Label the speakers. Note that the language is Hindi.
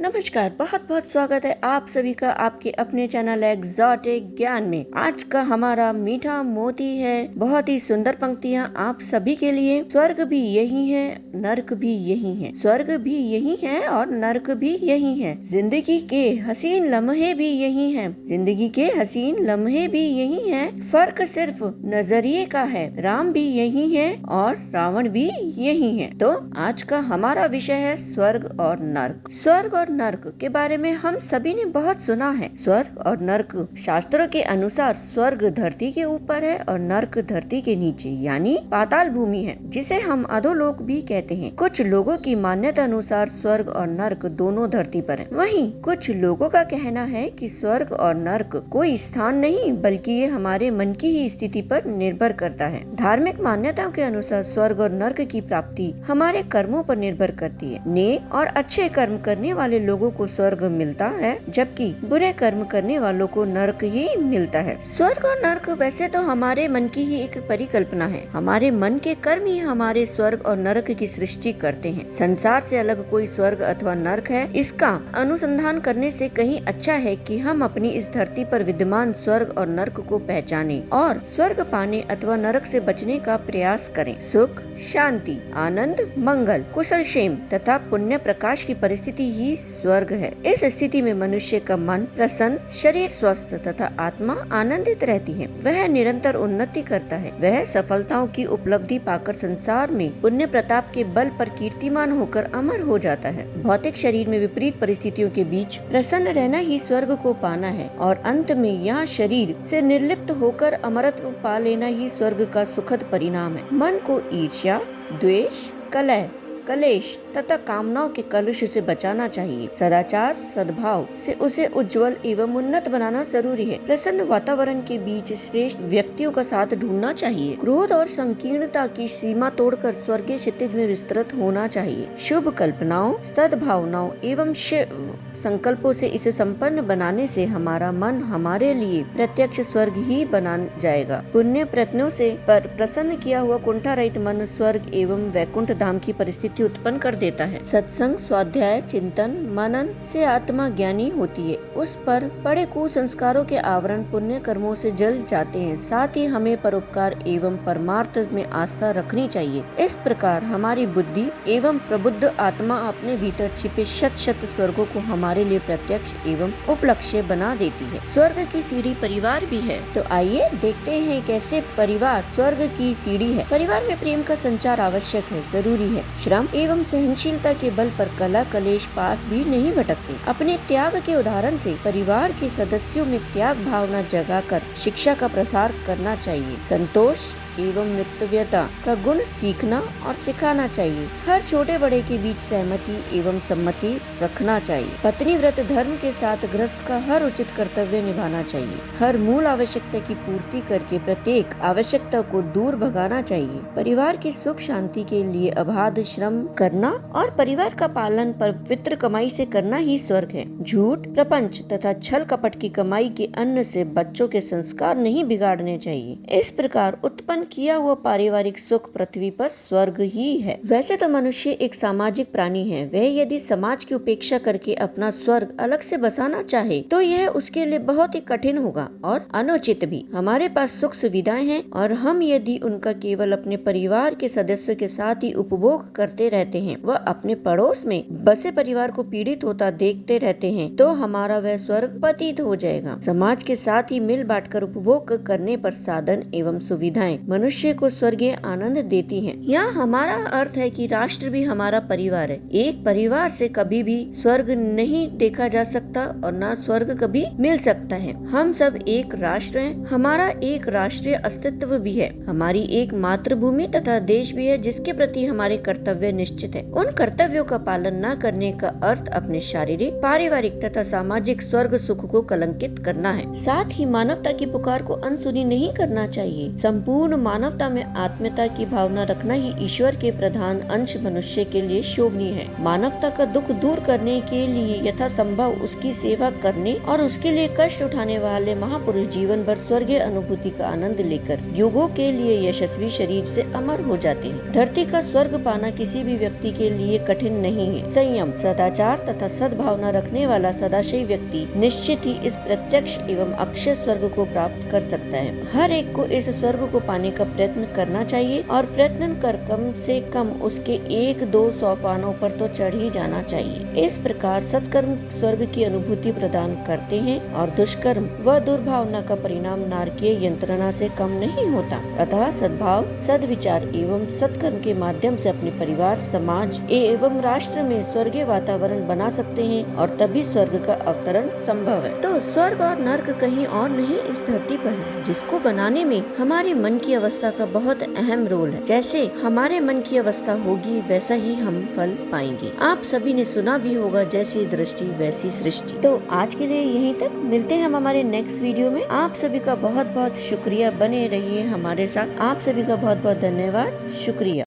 Speaker 1: नमस्कार, बहुत बहुत स्वागत है आप सभी का आपके अपने चैनल एग्जॉटिक ज्ञान में। आज का हमारा मीठा मोती है बहुत ही सुंदर पंक्तियाँ आप सभी के लिए। स्वर्ग भी यही है, नर्क भी यही है। स्वर्ग भी यही है और नर्क भी यही है। जिंदगी के हसीन लम्हे भी यही है। जिंदगी के हसीन लम्हे भी यही है। फर्क सिर्फ नजरिए का है। राम भी यही है और रावण भी यही है। तो आज का हमारा विषय है स्वर्ग और नर्क। स्वर्ग और नर्क के बारे में हम सभी ने बहुत सुना है। स्वर्ग और नर्क शास्त्रों के अनुसार स्वर्ग धरती के ऊपर है और नर्क धरती के नीचे यानी पाताल भूमि है, जिसे हम अधोलोक भी कहते हैं। कुछ लोगों की मान्यता अनुसार स्वर्ग और नर्क दोनों धरती पर है। वहीं कुछ लोगों का कहना है कि स्वर्ग और नर्क कोई स्थान नहीं बल्कि ये हमारे मन की ही स्थिति पर निर्भर करता है। धार्मिक मान्यताओं के अनुसार स्वर्ग और नर्क की प्राप्ति हमारे कर्मों पर निर्भर करती है। नेक और अच्छे कर्म करने वाले लोगों को स्वर्ग मिलता है, जबकि बुरे कर्म करने वालों को नर्क ही मिलता है। स्वर्ग और नर्क वैसे तो हमारे मन की ही एक परिकल्पना है। हमारे मन के कर्म ही हमारे स्वर्ग और नर्क की सृष्टि करते हैं। संसार से अलग कोई स्वर्ग अथवा नर्क है, इसका अनुसंधान करने से कहीं अच्छा है कि हम अपनी इस धरती पर विद्यमान स्वर्ग और नर्क को पहचाने और स्वर्ग पाने अथवा नरक से बचने का प्रयास करें। सुख, शांति, आनंद, मंगल, कुशल क्षेम तथा पुण्य प्रकाश की परिस्थिति ही स्वर्ग है। इस स्थिति में मनुष्य का मन प्रसन्न, शरीर स्वस्थ तथा आत्मा आनंदित रहती है। वह निरंतर उन्नति करता है। वह सफलताओं की उपलब्धि पाकर संसार में पुण्य प्रताप के बल पर कीर्तिमान होकर अमर हो जाता है। भौतिक शरीर में विपरीत परिस्थितियों के बीच प्रसन्न रहना ही स्वर्ग को पाना है और अंत में यह शरीर से निर्लिप्त होकर अमरत्व पा लेना ही स्वर्ग का सुखद परिणाम है। मन को ईर्ष्या, द्वेष, कलह, कलेश तथा कामनाओं के कलुष से बचाना चाहिए। सदाचार, सद्भाव से उसे उज्जवल एवं उन्नत बनाना जरूरी है। प्रसन्न वातावरण के बीच श्रेष्ठ व्यक्तियों का साथ ढूंढना चाहिए। क्रोध और संकीर्णता की सीमा तोड़कर स्वर्गीय क्षितिज में विस्तृत होना चाहिए। शुभ कल्पनाओं, सद्भावनाओं एवं शिव संकल्पों से इसे संपन्न बनाने से हमारा मन हमारे लिए प्रत्यक्ष स्वर्ग ही बना जाएगा। पुण्य प्रयत्नों से प्रसन्न किया हुआ कुंठा रहित मन स्वर्ग एवं वैकुंठ धाम की परिस्थिति उत्पन्न कर देता है। सत्संग, स्वाध्याय, चिंतन, मनन से आत्मा ज्ञानी होती है। उस पर पड़े कुसंस्कारों के आवरण पुण्य कर्मों से जल जाते हैं। साथ ही हमें परोपकार एवं परमार्थ में आस्था रखनी चाहिए। इस प्रकार हमारी बुद्धि एवं प्रबुद्ध आत्मा अपने भीतर छिपे शत शत स्वर्गों को हमारे लिए प्रत्यक्ष एवं उपलक्ष्य बना देती है। स्वर्ग की सीढ़ी परिवार भी है, तो आइए देखते हैं कैसे परिवार स्वर्ग की सीढ़ी है। परिवार में प्रेम का संचार आवश्यक है, जरूरी है। श्रम एवं सहनशीलता के बल पर कला कलेश पास भी नहीं भटकते। अपने त्याग के उदाहरण से परिवार के सदस्यों में त्याग भावना जगाकर शिक्षा का प्रसार करना चाहिए। संतोष एवं मितव्यता का गुण सीखना और सिखाना चाहिए। हर छोटे बड़े के बीच सहमति एवं सम्मति रखना चाहिए। पत्नी व्रत धर्म के साथ गृहस्थ का हर उचित कर्तव्य निभाना चाहिए। हर मूल आवश्यकता की पूर्ति करके प्रत्येक आवश्यकता को दूर भगाना चाहिए। परिवार की सुख शांति के लिए अबाध श्रम करना और परिवार का पालन पवित्र कमाई से करना ही स्वर्ग है। झूठ, प्रपंच तथा छल कपट की कमाई के अन्न से बच्चों के संस्कार नहीं बिगाड़ने चाहिए। इस प्रकार उत्पन्न किया हुआ पारिवारिक सुख पृथ्वी पर स्वर्ग ही है। वैसे तो मनुष्य एक सामाजिक प्राणी है। वह यदि समाज की उपेक्षा करके अपना स्वर्ग अलग से बसाना चाहे तो यह उसके लिए बहुत ही कठिन होगा और अनुचित भी। हमारे पास सुख सुविधाएं हैं और हम यदि उनका केवल अपने परिवार के सदस्यों के साथ ही उपभोग करते रहते हैं व अपने पड़ोस में बसे परिवार को पीड़ित होता देखते रहते हैं तो हमारा वह स्वर्ग पतित हो जाएगा। समाज के साथ ही मिल बांटकर उपभोग करने पर साधन एवं सुविधाएं मनुष्य को स्वर्गीय आनंद देती हैं। यहाँ हमारा अर्थ है कि राष्ट्र भी हमारा परिवार है। एक परिवार से कभी भी स्वर्ग नहीं देखा जा सकता और न स्वर्ग कभी मिल सकता है। हम सब एक राष्ट्र हैं। हमारा एक राष्ट्रीय अस्तित्व भी है। हमारी एक मातृभूमि तथा देश भी है जिसके प्रति हमारे कर्तव्य निश्चित है। उन कर्तव्यों का पालन न करने का अर्थ अपने शारीरिक, पारिवारिक तथा सामाजिक स्वर्ग सुख को कलंकित करना है। साथ ही मानवता की पुकार को अनसुनी नहीं करना चाहिए। संपूर्ण मानवता में आत्मीयता की भावना रखना ही ईश्वर के प्रधान अंश मनुष्य के लिए शोभनीय है। मानवता का दुख दूर करने के लिए यथासंभव उसकी सेवा करने और उसके लिए कष्ट उठाने वाले महापुरुष जीवन भर स्वर्गीय अनुभूति का आनंद लेकर युगों के लिए यशस्वी शरीर से अमर हो जाते हैं। धरती का स्वर्ग पाना किसी भी व्यक्ति के लिए कठिन नहीं है। संयम, सदाचार तथा सद्भावना रखने वाला सदाशयी व्यक्ति निश्चित ही इस प्रत्यक्ष एवं अक्षय स्वर्ग को प्राप्त कर सकता है। हर एक को इस स्वर्ग को पाने का प्रयत्न करना चाहिए और प्रयत्न कर कम से कम उसके 1-2 सोपानों पर तो चढ़ ही जाना चाहिए। इस प्रकार सत्कर्म स्वर्ग की अनुभूति प्रदान करते हैं और दुष्कर्म व दुर्भावना का परिणाम नारकीय यंत्रणा से कम नहीं होता। अतः सद्भाव, सद्विचार एवं सत्कर्म के माध्यम से अपने परिवार, समाज एवं राष्ट्र में स्वर्गीय वातावरण बना सकते हैं और तभी स्वर्ग का अवतरण संभव है। तो स्वर्ग और नर्क कहीं और नहीं, इस धरती पर है, जिसको बनाने में हमारे मन की अवस्था का बहुत अहम रोल है। जैसे हमारे मन की अवस्था होगी वैसा ही हम फल पाएंगे। आप सभी ने सुना भी होगा, जैसी दृष्टि वैसी सृष्टि। तो आज के लिए यहीं तक, मिलते हैं हम हमारे नेक्स्ट वीडियो में। आप सभी का बहुत बहुत शुक्रिया, बने रहिए हमारे साथ। आप सभी का बहुत बहुत धन्यवाद, शुक्रिया।